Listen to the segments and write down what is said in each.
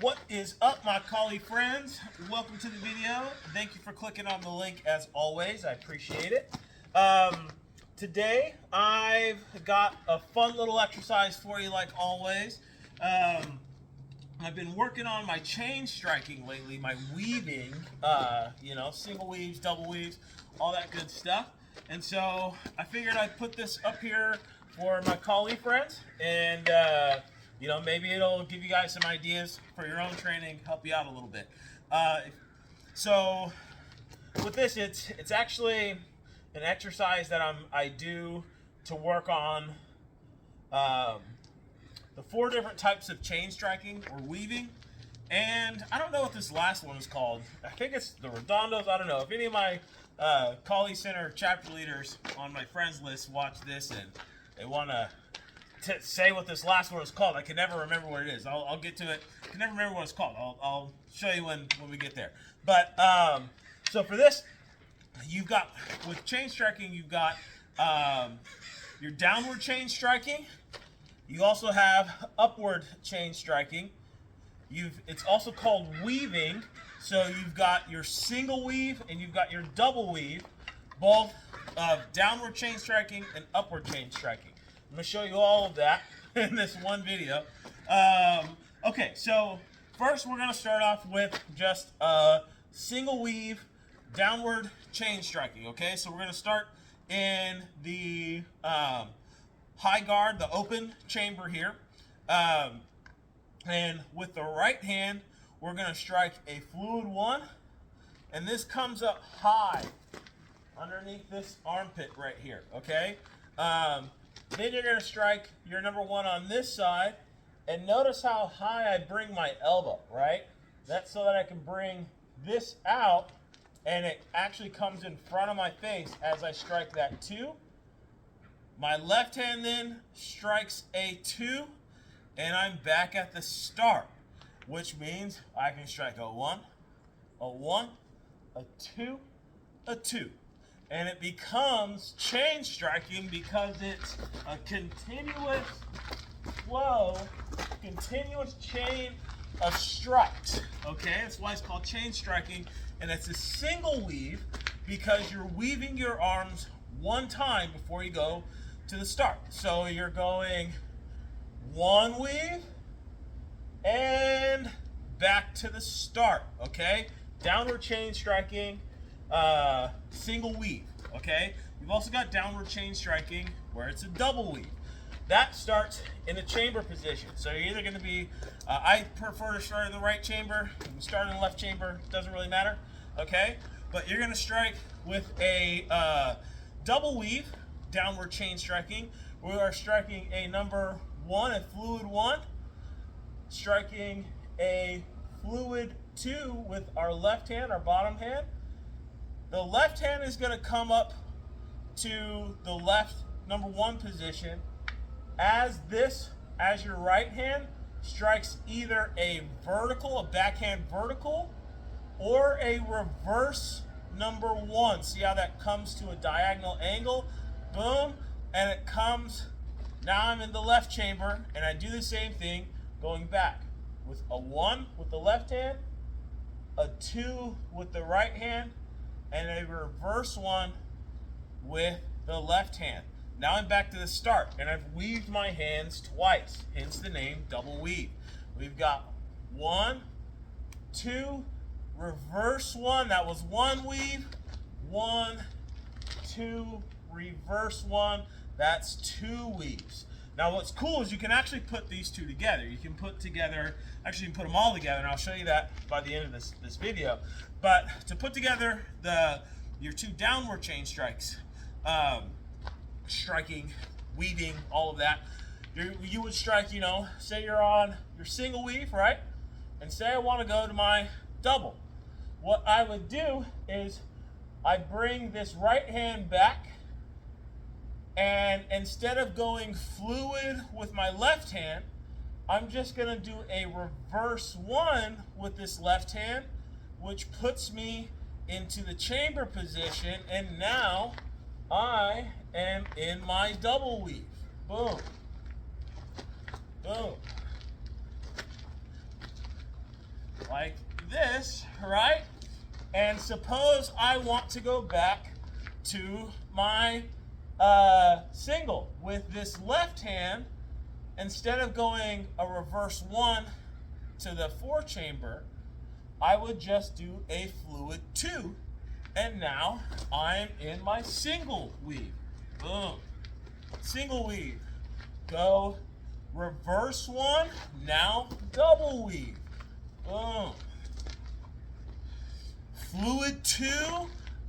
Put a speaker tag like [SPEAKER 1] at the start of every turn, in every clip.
[SPEAKER 1] What is up, my collie friends? Welcome to the video. Thank you for clicking on the link as always. I appreciate it. Today I've got a fun little exercise for you like always. I've been working on my chain striking lately, my weaving, single weaves, double weaves, all that good stuff. And so I figured I'd put this up here for my collie friends, and maybe it'll give you guys some ideas for your own training, help you out a little bit. So with this, it's actually an exercise that I do to work on the 4 different types of chain striking or weaving. And I don't know what this last one is called. I think it's the redondos. I don't know. If any of my Collie Center chapter leaders on my friends list watch this and they want to say what this last one is called, I can never remember what it is. I'll get to it. I can never remember what it's called. I'll show you when we get there. But so for this, you've got, with chain striking, you've got your downward chain striking. You also have upward chain striking. It's also called weaving. So you've got your single weave and you've got your double weave, both of downward chain striking and upward chain striking. I'm going to show you all of that in this one video. Okay, so first we're going to start off with just single weave downward chain striking. Okay, so we're going to start in the high guard, the open chamber here. And with the right hand, we're going to strike a fluid 1. And this comes up high underneath this armpit right here, okay? Then you're going to strike your number 1 on this side. And notice how high I bring my elbow, right? That's so that I can bring this out and it actually comes in front of my face as I strike that 2. My left hand then strikes a 2, and I'm back at the start, which means I can strike a 1, a 1, a 2, a 2. And it becomes chain striking because it's a continuous flow, continuous chain of strikes. Okay, that's why it's called chain striking. And it's a single weave because you're weaving your arms one time before you go to the start. So you're going 1 weave and back to the start, okay? Downward chain striking, single weave, okay? You've also got downward chain striking where it's a double weave. That starts in the chamber position. So you're either going to be, I prefer to start in the right chamber. You can start in the left chamber, doesn't really matter, okay? But you're going to strike with a double weave, downward chain striking. We are striking a number 1, a fluid 1, striking a fluid 2 with our left hand, our bottom hand. The left hand is going to come up to the left number 1 position as your right hand strikes either a vertical, a backhand vertical, or a reverse number 1. See how that comes to a diagonal angle? Boom, and it comes, now I'm in the left chamber, and I do the same thing going back with a 1 with the left hand, a 2 with the right hand, and a reverse 1 with the left hand. Now I'm back to the start, and I've weaved my hands twice, hence the name double weave. We've got 1, 2, reverse 1, that was 1 weave, 1, 2, reverse 1, that's 2 weaves. Now what's cool is you can actually put these 2 together. You can put together, actually you can put them all together, and I'll show you that by the end of this video. But to put together your 2 downward chain strikes, striking, weaving, all of that, you would strike, say you're on your single weave, right? And say I want to go to my double. What I would do is I bring this right hand back, and instead of going fluid with my left hand, I'm just going to do a reverse 1 with this left hand, which puts me into the chamber position, and now I am in my double weave. Boom. Boom. right? And suppose I want to go back to my single with this left hand. Instead of going a reverse 1 to the 4 chamber, I would just do a fluid 2, and now I'm in my single weave. Boom. Single weave. Go reverse 1, now double weave. Boom. Fluid 2,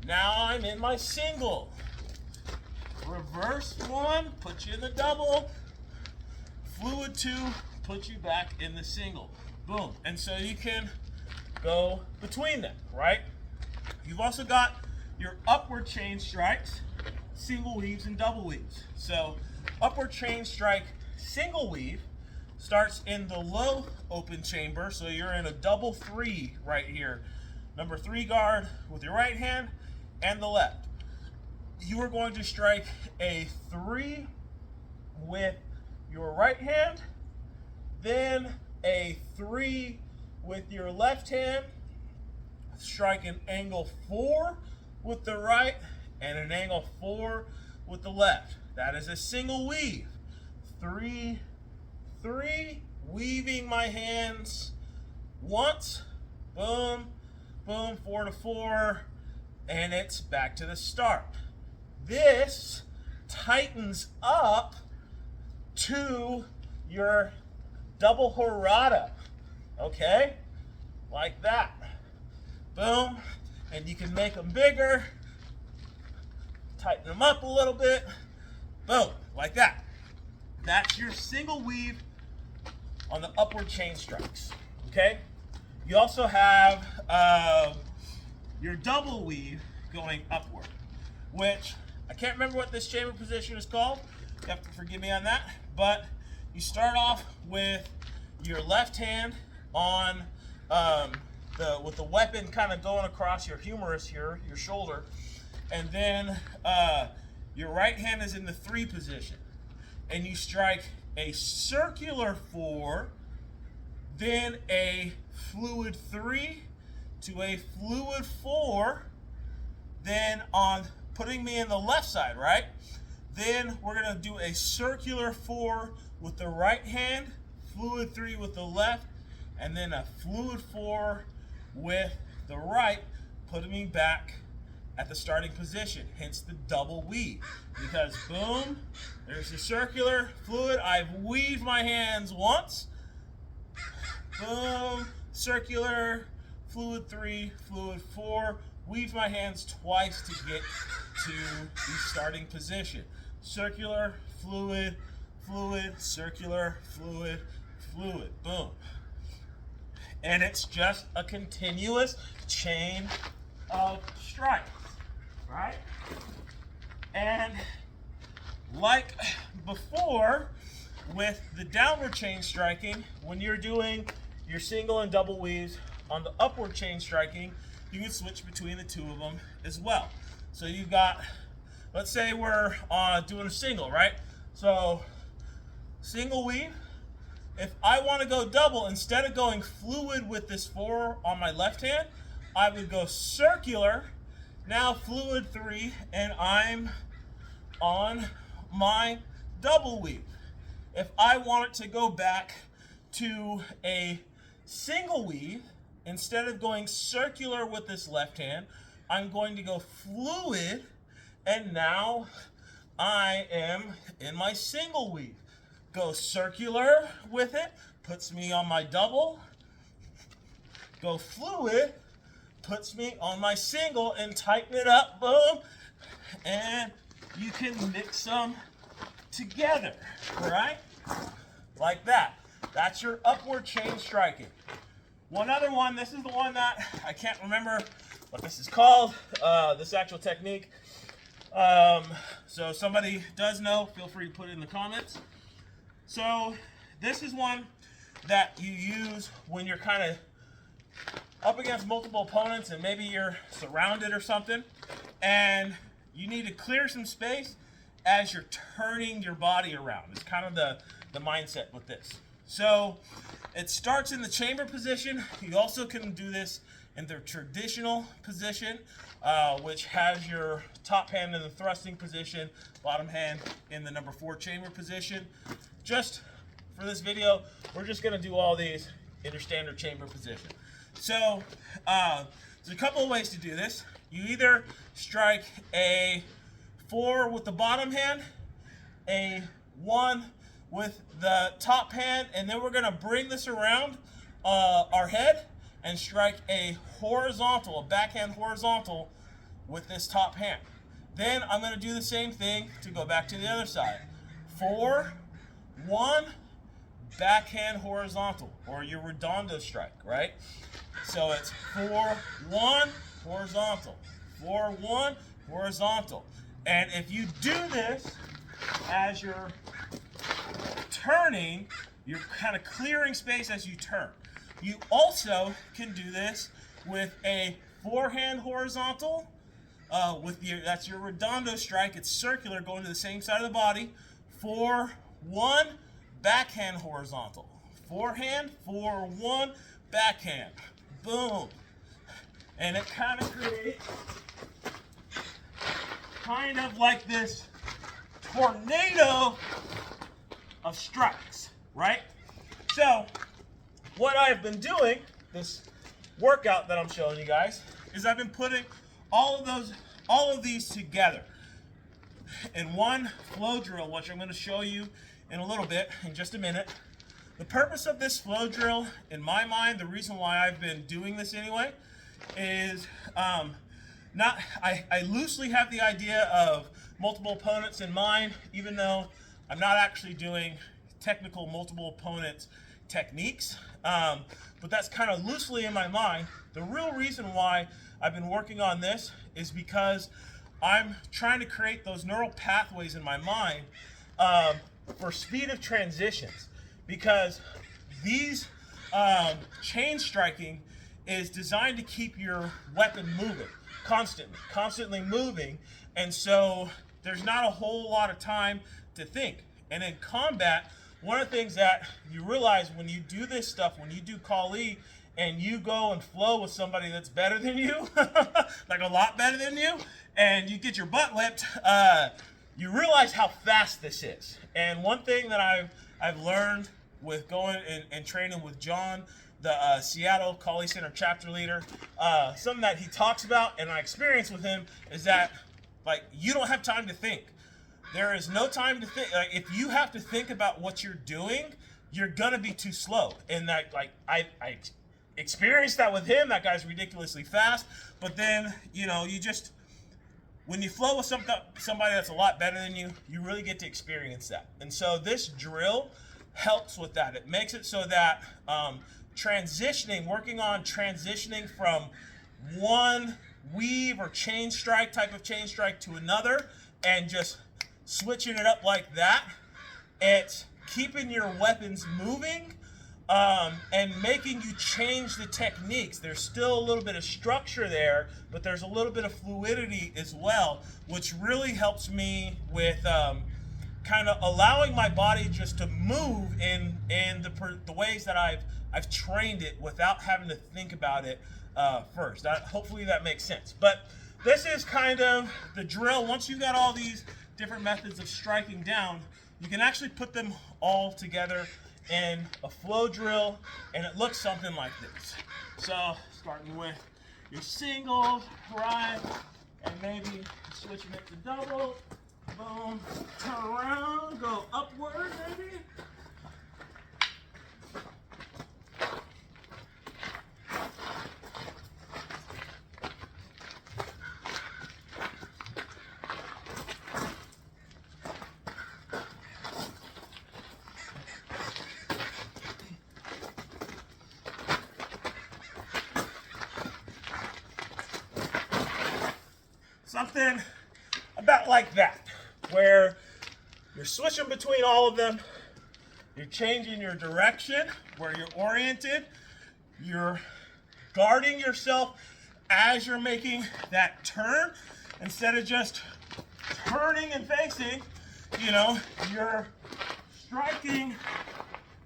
[SPEAKER 1] now I'm in my single. Reverse 1, put you in the double. Fluid 2, put you back in the single. Boom. And so you can go between them, right? You've also got your upward chain strikes, single weaves, and double weaves. So upward chain strike single weave starts in the low open chamber. So you're in a double 3 right here. Number 3 guard with your right hand and the left. You are going to strike a 3 with your right hand, then a 3 with your left hand, strike an angle 4 with the right, and an angle 4 with the left. That is a single weave. 3, 3, weaving my hands once, boom, boom, 4 to 4, and it's back to the start. This tightens up to your double horada, okay? Like that. Boom. And you can make them bigger, tighten them up a little bit. Boom, like that. That's your single weave on the upward chain strikes, okay? You also have your double weave going upward, which I can't remember what this chamber position is called. You have to forgive me on that. But you start off with your left hand on with the weapon kind of going across your humerus here, your shoulder, and then your right hand is in the 3 position, and you strike a circular 4, then a fluid 3 to a fluid 4, then on putting me in the left side, right? Then we're going to do a circular 4 with the right hand, fluid 3 with the left, and then a fluid 4 with the right, putting me back at the starting position, hence the double weave. Because boom, there's the circular fluid. I've weaved my hands once. Boom, circular, fluid 3, fluid 4. Weave my hands twice to get to the starting position. Circular, fluid, fluid, circular, fluid, fluid. Boom. And it's just a continuous chain of strikes, right? And like before with the downward chain striking, when you're doing your single and double weaves on the upward chain striking, you can switch between the two of them as well. So you've got, let's say we're doing a single, right? So single weave. If I want to go double, instead of going fluid with this 4 on my left hand, I would go circular, now fluid 3, and I'm on my double weave. If I want it to go back to a single weave, instead of going circular with this left hand, I'm going to go fluid, and now I am in my single weave. Go circular with it, puts me on my double. Go fluid, puts me on my single, and tighten it up, boom. And you can mix them together, all right? Like that. That's your upward chain striking. One other one, this is the one that I can't remember what this is called, this actual technique. So if somebody does know, feel free to put it in the comments. So this is one that you use when you're kind of up against multiple opponents and maybe you're surrounded or something, and you need to clear some space as you're turning your body around. It's kind of the mindset with this. So it starts in the chamber position. You also can do this in the traditional position, which has your top hand in the thrusting position, bottom hand in the number 4 chamber position. Just for this video, we're just going to do all these in your standard chamber position. So there's a couple of ways to do this. You either strike a 4 with the bottom hand, a 1 with the top hand, and then we're going to bring this around our head and strike a horizontal, a backhand horizontal with this top hand. Then I'm going to do the same thing to go back to the other side. 4, 1, backhand horizontal, or your redondo strike, right? So it's 4, 1, horizontal, 4, 1, horizontal. And if you do this as you're turning, you're kind of clearing space as you turn. You also can do this with a forehand horizontal, that's your redondo strike. It's circular, going to the same side of the body. 4, 1, backhand horizontal. Forehand, 4, 1, backhand. Boom. And it kind of creates kind of like this tornado of strikes, right? So what I've been doing, this workout that I'm showing you guys, is I've been putting all of these together in one flow drill, which I'm going to show you in a little bit, in just a minute. The purpose of this flow drill, in my mind, the reason why I've been doing this anyway, is I loosely have the idea of multiple opponents in mind, even though I'm not actually doing technical multiple opponents techniques, but that's kind of loosely in my mind. The real reason why I've been working on this is because I'm trying to create those neural pathways in my mind for speed of transitions, because these chain striking is designed to keep your weapon moving constantly moving, and so there's not a whole lot of time to think. And in combat, one of the things that you realize when you do this stuff, when you do Kali and you go and flow with somebody that's better than you, like a lot better than you, and you get your butt whipped, you realize how fast this is. And one thing that I've learned with going and training with John, the Seattle Kali Center chapter leader, something that he talks about and I experience with him is that, like, you don't have time to think. There is no time to think. Like, if you have to think about what you're doing, you're gonna be too slow. And that, like, I experienced that with him. That guy's ridiculously fast. But then, you know, you just, when you flow with somebody that's a lot better than you, you really get to experience that. And so this drill helps with that. It makes it so that working on transitioning from one weave or chain strike, type of chain strike, to another, and just switching it up like that, it's keeping your weapons moving and making you change the techniques. There's still a little bit of structure there, but there's a little bit of fluidity as well, which really helps me with kind of allowing my body just to move in the ways that I've trained it without having to think about it first. Hopefully that makes sense. But this is kind of the drill. Once you got all these different methods of striking down, you can actually put them all together in a flow drill, and it looks something like this. So starting with your singles, right, and maybe switching it to double, boom, turn around, go upward, maybe. Something about like that, where you're switching between all of them, you're changing your direction, where you're oriented, you're guarding yourself as you're making that turn, instead of just turning and facing, you know, you're striking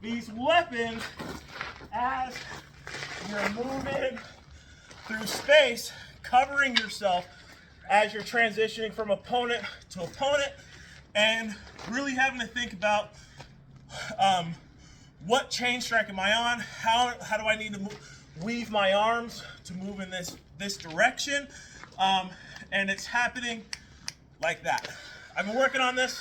[SPEAKER 1] these weapons as you're moving through space, covering yourself as you're transitioning from opponent to opponent, and really having to think about what chain strike am I on? How do I need to weave my arms to move in this direction? And it's happening like that. I've been working on this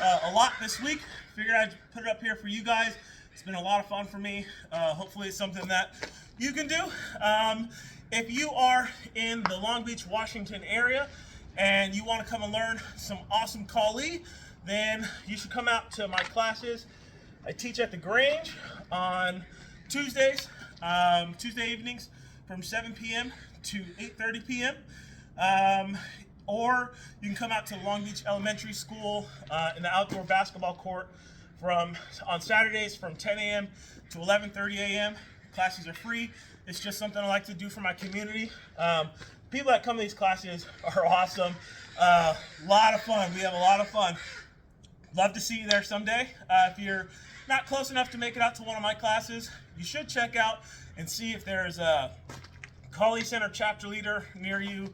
[SPEAKER 1] a lot this week. Figured I'd put it up here for you guys. It's been a lot of fun for me. Hopefully it's something that you can do. If you are in the Long Beach, Washington area and you want to come and learn some awesome Kali, then you should come out to my classes. I teach at the Grange on Tuesdays, Tuesday evenings from 7 p.m. to 8:30 p.m. Or you can come out to Long Beach Elementary School in the outdoor basketball court on Saturdays from 10 a.m. to 11:30 a.m. Classes are free. It's just something I like to do for my community. People that come to these classes are awesome. A lot of fun. We have a lot of fun. Love to see you there someday. If you're not close enough to make it out to one of my classes, you should check out and see if there's a Kali Center chapter leader near you.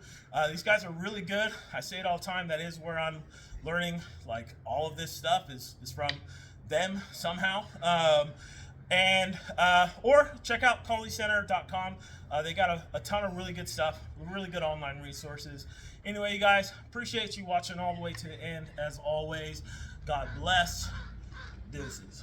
[SPEAKER 1] These guys are really good. I say it all the time. That is where I'm learning, like, all of this stuff is from them somehow. Or check out KaliCenter.com. They got a ton of really good stuff, really good online resources. Anyway, you guys, appreciate you watching all the way to the end. As always, God bless. Deuces.